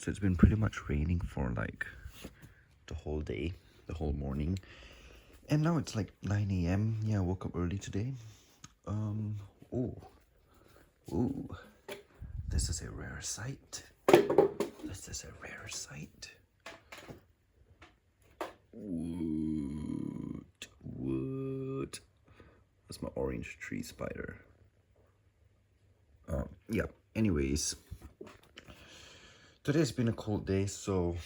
So it's been pretty much raining for like the whole day, the whole morning. And now it's like 9 a.m. Yeah, I woke up early today. Ooh. This is a rare sight. This is a rare sight. Wood. That's my orange tree spider. Yeah, anyways. Today's been a cold day, so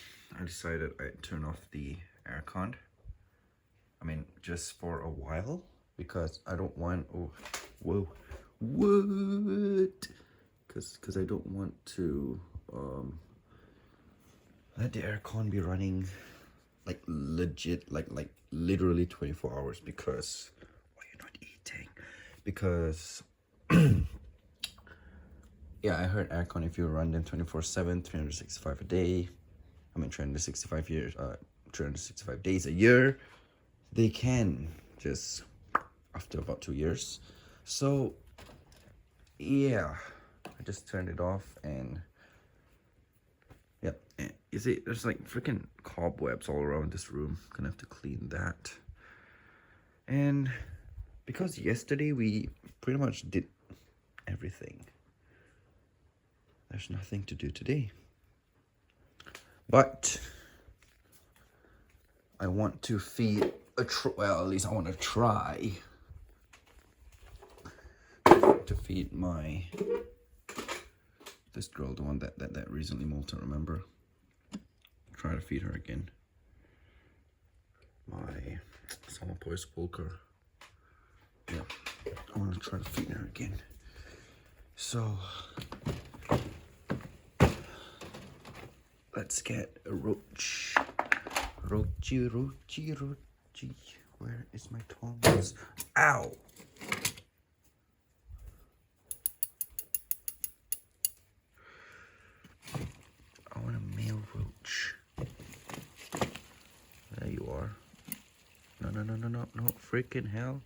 I decided I'd turn off the aircon. I mean, just for a while, because I don't want, what? Because I don't want to let the aircon be running like legit, like literally 24 hours, because, why you're not eating? Because yeah, I heard aircon, if you run them 24/7, 365 a day, I mean 365 days a year, they can just, after about 2 years. So yeah, I just turned it off, and yeah, and you see, there's like freaking cobwebs all around this room. Gonna have to clean that. And because yesterday we pretty much did everything, there's nothing to do today. But I want to feed well, at least I want to try to feed this girl, the one that recently molted, remember? Try to feed her again. My Psalmopoeus pulcher. Yeah, I want to try to feed her again. So let's get a roach. Roachy. Where is my tongs? Ow! I want a male roach. There you are. No, freaking hell.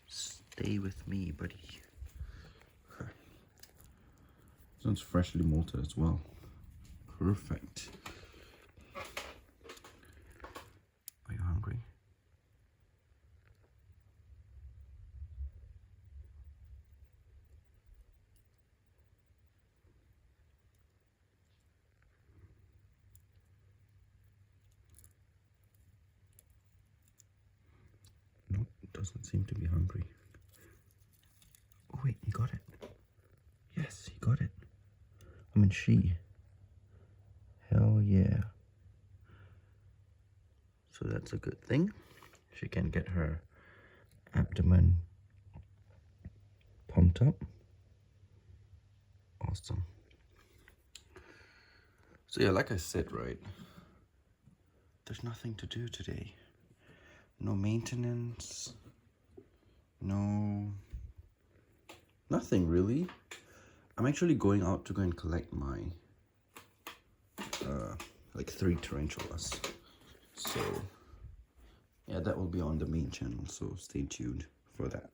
Stay with me, buddy. This one's freshly molted as well. Perfect. Are you hungry? Nope, doesn't seem to be hungry. Oh wait, he got it. Yes, he got it. I mean, she. Hell yeah. So that's a good thing. She can get her abdomen pumped up. Awesome. So yeah, like I said, right, there's nothing to do today. No maintenance. Nothing really. I'm actually going out to go and collect my like 3 tarantulas. So yeah, that will be on the main channel, so stay tuned for that.